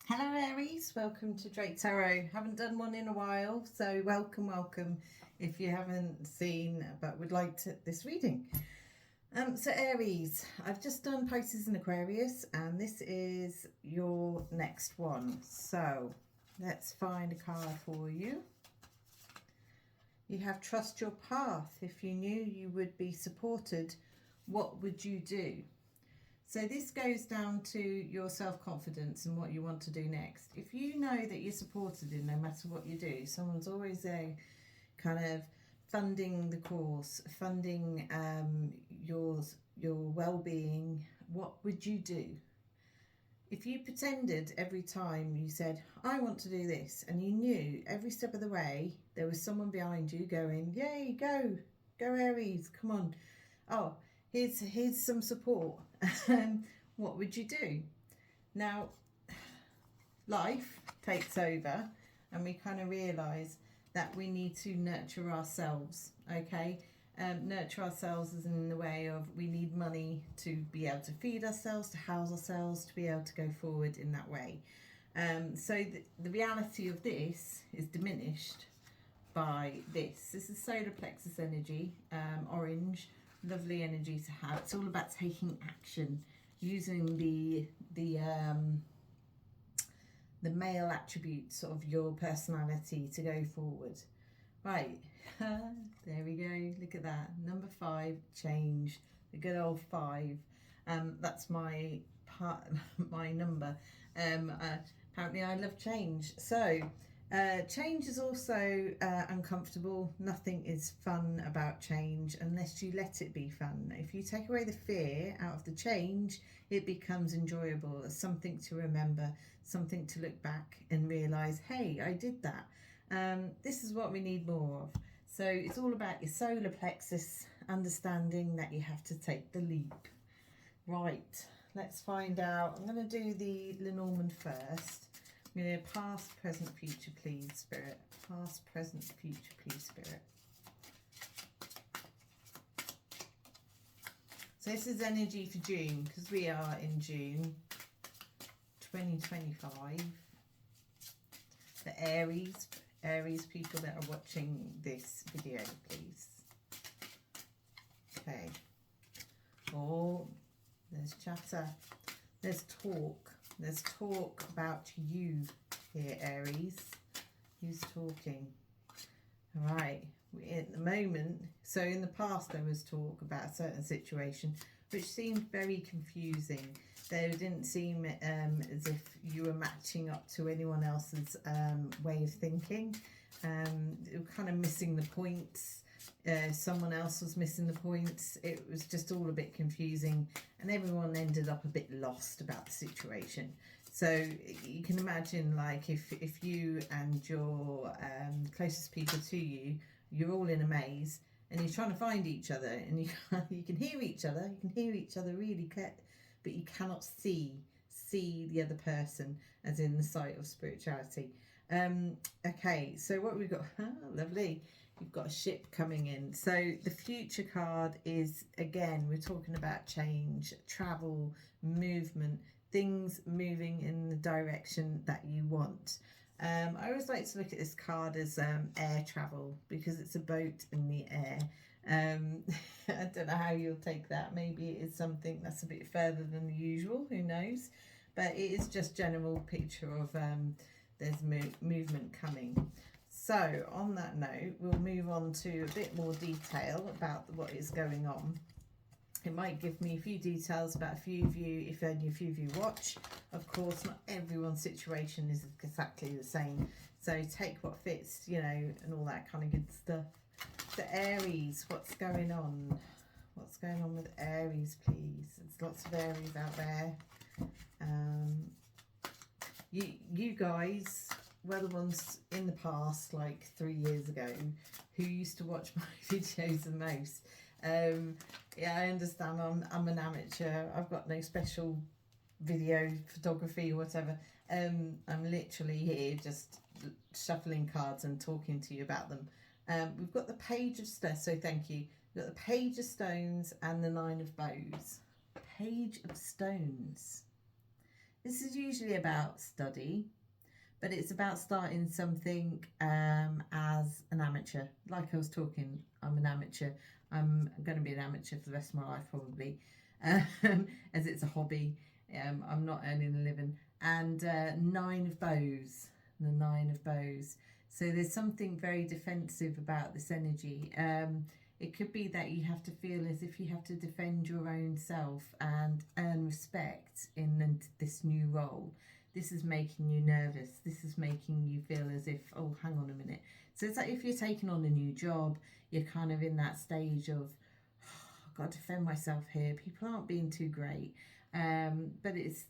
Hello Aries, welcome to Drake Tarot. Haven't done one in a while, so welcome if you haven't seen but would like this reading. So Aries, I've just done Pisces and Aquarius and this is your next one. So let's find a card for you. You have trust your path. If you knew you would be supported, what would you do? So this goes down to your self-confidence and what you want to do next. If you know that you're supported in no matter what you do, someone's always there kind of funding the course, funding your well-being, what would you do? If you pretended every time you said, I want to do this, and you knew every step of the way there was someone behind you going, yay, go Aries, come on. Oh, here's some support. What would you do? Now, life takes over and we kind of realise that we need to nurture ourselves, okay? Nurture ourselves as in the way of we need money to be able to feed ourselves, to house ourselves, to be able to go forward in that way. So the reality of this is diminished by this. This is solar plexus energy, orange, lovely energy to have. It's all about taking action, using the male attributes of your personality to go forward. Right, there we go. Look at that. Number 5, change. The good old 5. That's my my number. Apparently, I love change. So. Change is also uncomfortable. Nothing is fun about change unless you let it be fun. If you take away the fear out of the change, it becomes enjoyable. It's something to remember, something to look back and realise, hey, I did that. This is what we need more of. So it's all about your solar plexus, understanding that you have to take the leap. Right, let's find out. I'm going to do the Lenormand first. I'm going to past, present, future, please, Spirit. Past, present, future, please, Spirit. So this is energy for June, because we are in June 2025. The Aries people that are watching this video, please. Okay. Oh, there's chatter. There's talk. There's talk about you here, Aries. Who's talking? All right. At the moment, so in the past there was talk about a certain situation which seemed very confusing. There didn't seem as if you were matching up to anyone else's way of thinking. You were kind of missing the points. Someone else was missing the points. It was just all a bit confusing and everyone ended up a bit lost about the situation. So you can imagine, like, if you and your closest people to you, you're all in a maze and you're trying to find each other and you can hear each other, really clear, but you cannot see the other person, as in the sight of spirituality. Okay, so what we've got, lovely. You've got a ship coming in. So the future card is, again, we're talking about change, travel, movement, things moving in the direction that you want. I always like to look at this card as air travel, because it's a boat in the air. I don't know how you'll take that. Maybe it is something that's a bit further than the usual, who knows? But it is just general picture of there's movement coming. So on that note, we'll move on to a bit more detail about what is going on. It might give me a few details about a few of you, if only a few of you watch. Of course, not everyone's situation is exactly the same. So take what fits, you know, and all that kind of good stuff. The Aries, what's going on? What's going on with Aries, please? There's lots of Aries out there. You guys were the ones in the past, like 3 years ago, who used to watch my videos the most. Yeah, I understand I'm an amateur. I've got no special video photography or whatever. I'm literally here just shuffling cards and talking to you about them. We've got the Page of Stones, so thank you. We've got the Page of Stones and the Nine of Bows. Page of Stones. This is usually about study, but it's about starting something as an amateur. Like I was talking, I'm an amateur. I'm going to be an amateur for the rest of my life probably, as it's a hobby. I'm not earning a living. And nine of bows, the nine of bows. So there's something very defensive about this energy. It could be that you have to feel as if you have to defend your own self and earn respect in this new role. This is making you nervous. This is making you feel as if, oh, hang on a minute. So it's like if you're taking on a new job, you're kind of in that stage of, oh, I've got to defend myself here. People aren't being too great. But it's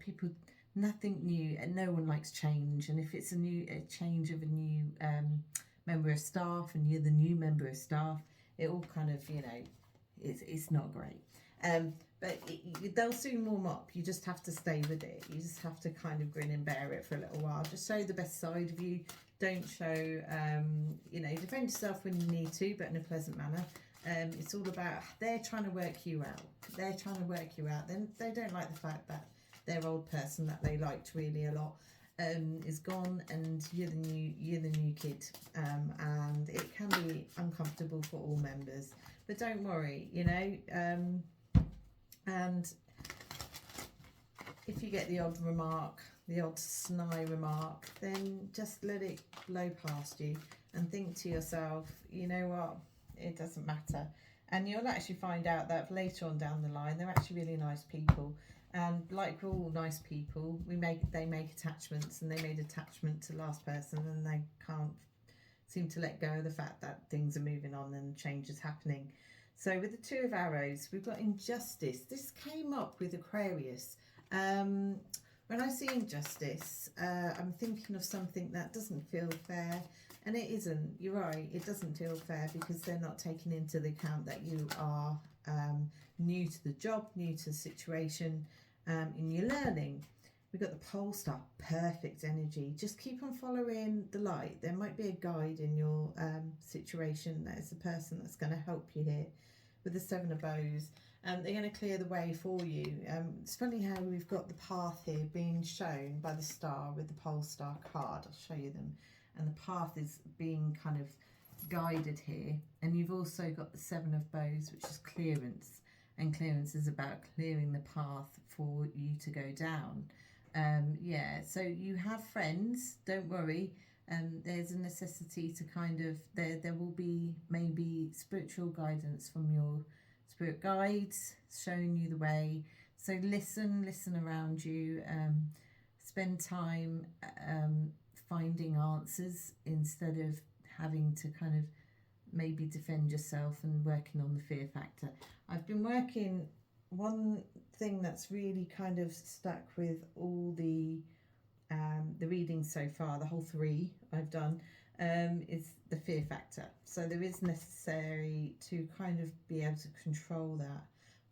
people, nothing new, and no one likes change. And if it's a change of a new member of staff, and you're the new member of staff, it all kind of, it's not great. But they'll soon warm up. You just have to stay with it. You just have to kind of grin and bear it for a little while. Just show the best side of you. Don't show, defend yourself when you need to, but in a pleasant manner. It's all about, they're trying to work you out. They're trying to work you out. Then they don't like the fact that their old person that they liked really a lot is gone, and you're the new kid, and it can be uncomfortable for all members. But don't worry, and if you get the odd remark, the odd snide remark, then just let it blow past you and think to yourself, you know what, it doesn't matter. And you'll actually find out that later on down the line, they're actually really nice people. And like all nice people, they make attachments, and they made attachment to the last person, and they can't seem to let go of the fact that things are moving on and change is happening. So with the Two of Arrows, we've got injustice. This came up with Aquarius. When I see injustice, I'm thinking of something that doesn't feel fair. And it isn't. You're right. It doesn't feel fair because they're not taking into the account that you are new to the job, new to the situation, and you're learning. We've got the pole star, perfect energy. Just keep on following the light. There might be a guide in your situation that is the person that's going to help you here. With the Seven of Bows, they're going to clear the way for you. It's funny how we've got the path here being shown by the star with the pole star card. I'll show you them. And the path is being kind of guided here. And you've also got the Seven of Bows, which is clearance. And clearance is about clearing the path for you to go down. So you have friends, don't worry. There's a necessity to kind of, there will be maybe spiritual guidance from your spirit guides showing you the way. So listen around you, spend time finding answers instead of having to kind of maybe defend yourself and working on the fear factor. I've been working, one thing that's really kind of stuck with all the readings so far, the whole 3 I've done, is the fear factor. So there is necessary to kind of be able to control that.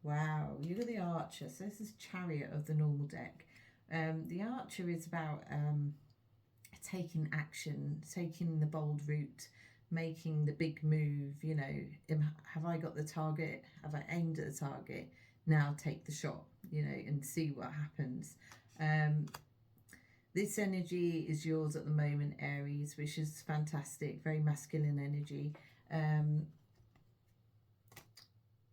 Wow, you're the Archer. So this is Chariot of the normal deck. The Archer is about taking action, taking the bold route, making the big move. Have I got the target? Have I aimed at the target? Now take the shot, and see what happens. This energy is yours at the moment, Aries, which is fantastic, very masculine energy.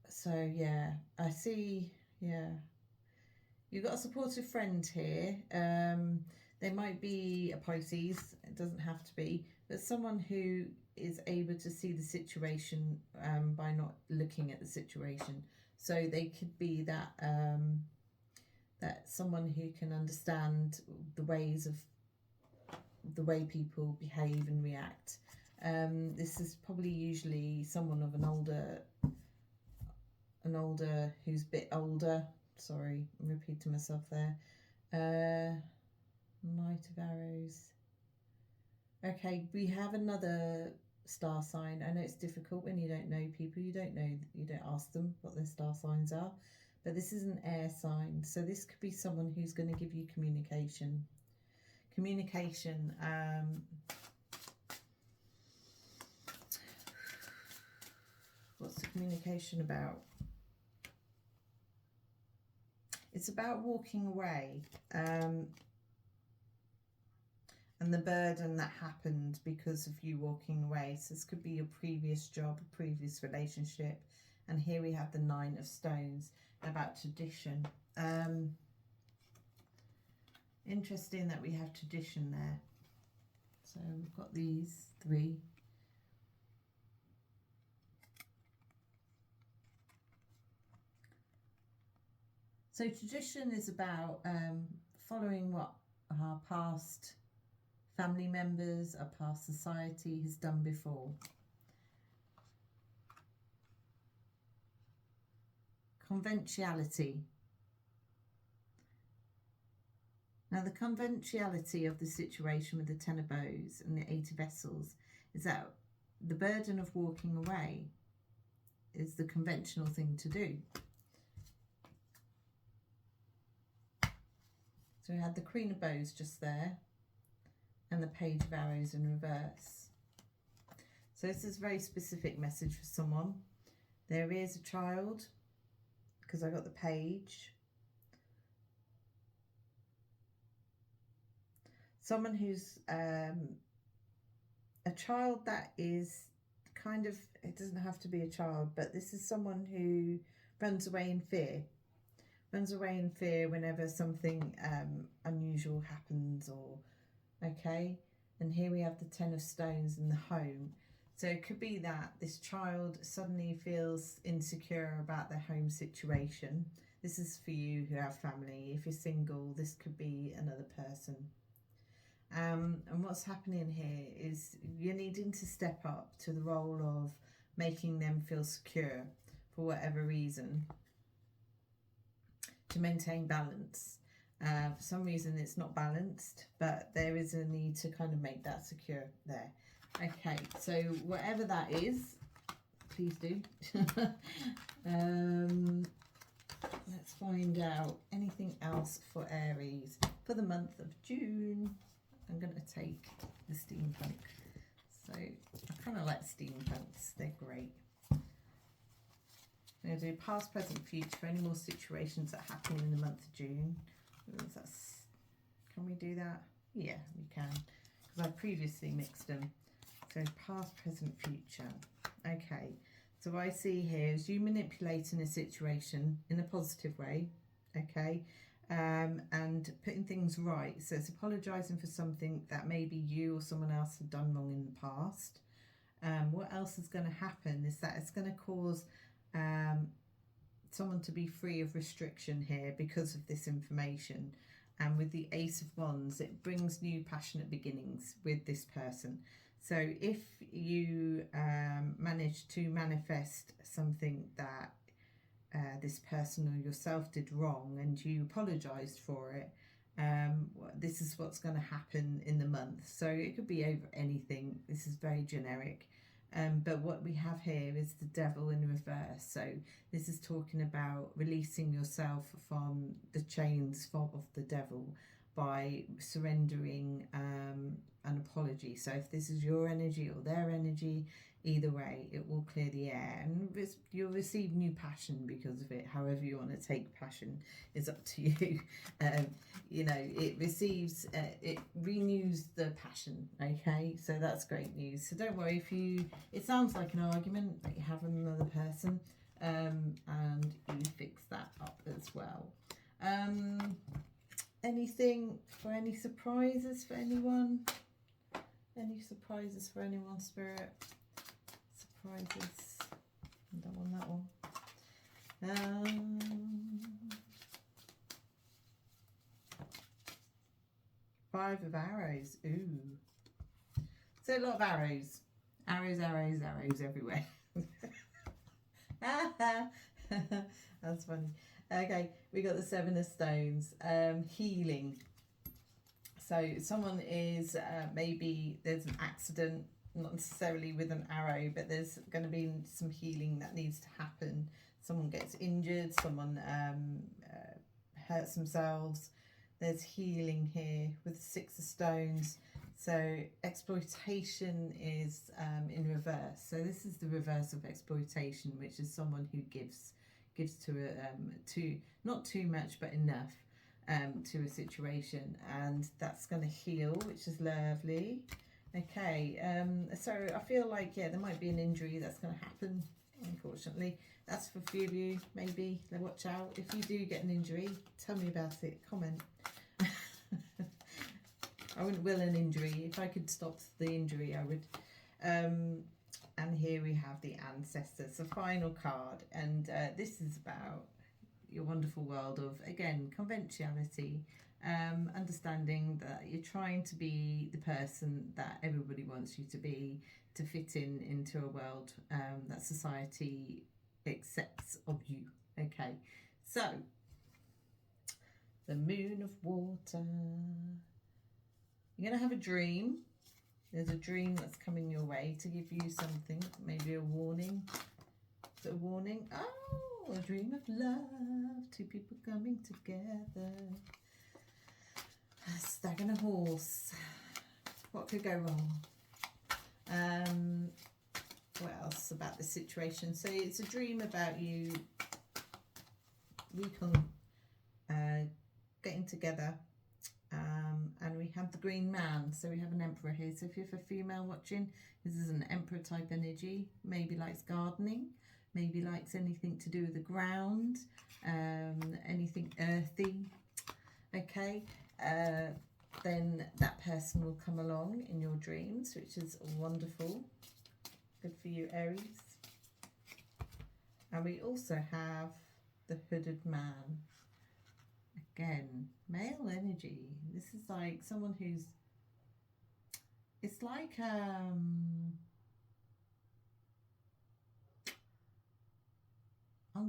So yeah, I see, yeah, you've got a supportive friend here. They might be a Pisces, it doesn't have to be, but someone who is able to see the situation by not looking at the situation. So they could be that that someone who can understand the way people behave and react. This is probably usually someone of an older who's a bit older. Sorry, I'm repeating myself there. Knight of Arrows. Okay, we have another star sign. I know it's difficult when you don't know people. You don't ask them what their star signs are. But this is an air sign. So this could be someone who's going to give you communication. Communication. What's the communication about? It's about walking away, and the burden that happened because of you walking away. So this could be your previous job, a previous relationship. And here we have the 9 of Stones, about tradition. Interesting that we have tradition there. So we've got these 3. So tradition is about following what our past family members, our past society has done before. Conventionality. Now the conventionality of the situation with the 10 of Bows and the 8 of Vessels is that the burden of walking away is the conventional thing to do. So we had the Queen of Bows just there and the Page of Arrows in reverse. So this is a very specific message for someone. There is a child, because I got the Page. Someone who's a child that is kind of, it doesn't have to be a child, but this is someone who runs away in fear. Runs away in fear whenever something unusual happens, or okay. And here we have the 10 of Stones in the home. So it could be that this child suddenly feels insecure about their home situation. This is for you who have family. If you're single, this could be another person. And what's happening here is you're needing to step up to the role of making them feel secure for whatever reason, to maintain balance. For some reason it's not balanced, but there is a need to kind of make that secure there. Okay, so whatever that is, please do. Let's find out anything else for Aries for the month of June. I'm going to take the steampunk. So I kind of like steampunks, they're great. I'm going to do past, present, future for any more situations that happen in the month of June. Can we do that? Yeah, we can, because I previously mixed them. So past, present, future. Okay, so what I see here is you manipulating a situation in a positive way, okay, and putting things right. So it's apologising for something that maybe you or someone else had done wrong in the past. What else is going to happen is that it's going to cause someone to be free of restriction here because of this information. And with the Ace of Wands, it brings new passionate beginnings with this person. So if you manage to manifest something that this person or yourself did wrong and you apologised for it, this is what's going to happen in the month. So it could be over anything. This is very generic. But what we have here is the Devil in reverse. So this is talking about releasing yourself from the chains of the devil by surrendering an apology. So if this is your energy or their energy, either way, it will clear the air, and you'll receive new passion because of it. However you want to take passion is up to you. You know, it receives, it renews the passion. Okay, so that's great news. So don't worry if it sounds like an argument that you have with another person, and you fix that up as well. Anything for any surprises for anyone? Any surprises for anyone, Spirit? Surprises. I don't want that one. Five of Arrows. Ooh. So a lot of arrows. Arrows, arrows, arrows everywhere. That's funny. Okay, we got the Seven of Stones. Healing. So someone is, maybe there's an accident, not necessarily with an arrow, but there's going to be some healing that needs to happen. Someone gets injured, someone hurts themselves. There's healing here with the Six of Stones. So exploitation is in reverse. So this is the reverse of exploitation, which is someone who gives. gives to not too much but enough to a situation, and that's going to heal, which is lovely. Okay, so I feel like, yeah, there might be an injury that's going to happen, unfortunately. That's for a few of you, maybe. Watch out. If you do get an injury, tell me about it. Comment. I wouldn't will an injury. If I could stop the injury, I would. And here we have the Ancestors, the final card. And this is about your wonderful world of, again, conventionality. Understanding that you're trying to be the person that everybody wants you to be, to fit into a world that society accepts of you. Okay, so the Moon of Water. You're going to have a dream. There's a dream that's coming your way to give you something, maybe a warning. Is it a warning? Oh, a dream of love, two people coming together. Stag and a horse. What could go wrong? What else about the situation? So it's a dream about you getting together. And we have the Green Man, so we have an Emperor here. So if you're a female watching, this is an Emperor type energy. Maybe likes gardening, maybe likes anything to do with the ground, anything earthy. Okay, then that person will come along in your dreams, which is wonderful. Good for you, Aries. And we also have the Hooded Man. Again, male energy. This is like someone who's, it's like I'm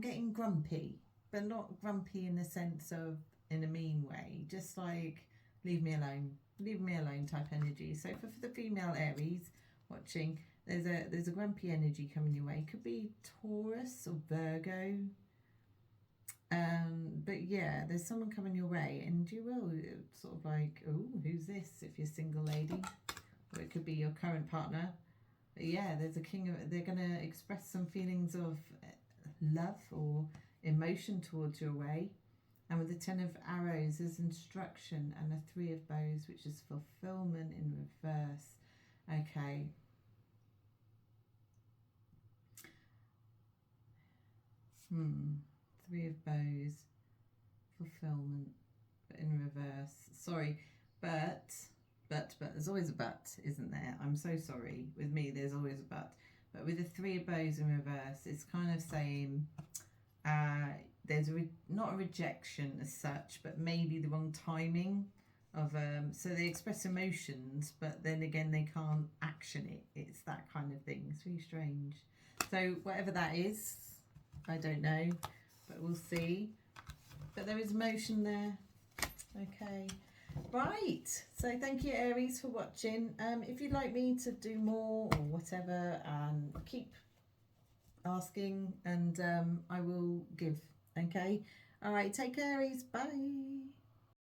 getting grumpy, but not grumpy in the sense of in a mean way, just like leave me alone type energy. So for the female Aries watching, there's a grumpy energy coming your way. Could be Taurus or Virgo. But yeah, there's someone coming your way, and you will sort of like, oh, who's this? If you're a single lady, or it could be your current partner. But yeah, there's a king of. They're gonna express some feelings of love or emotion towards your way. And with the 10 of Arrows, there's instruction, and a 3 of Bows, which is fulfillment in reverse. Okay. Three of Bows, fulfillment, but in reverse. Sorry, but there's always a but, isn't there? I'm so sorry. With me, there's always a but. But with the 3 of Bows in reverse, it's kind of saying there's not a rejection as such, but maybe the wrong timing of so they express emotions, but then again they can't action it. It's that kind of thing. It's really strange. So whatever that is, I don't know, but we'll see. But there is emotion there. Okay, right, so thank you, Aries, for watching. If you'd like me to do more or whatever, keep asking, and I will give. Okay, all right, take care, Aries. Bye.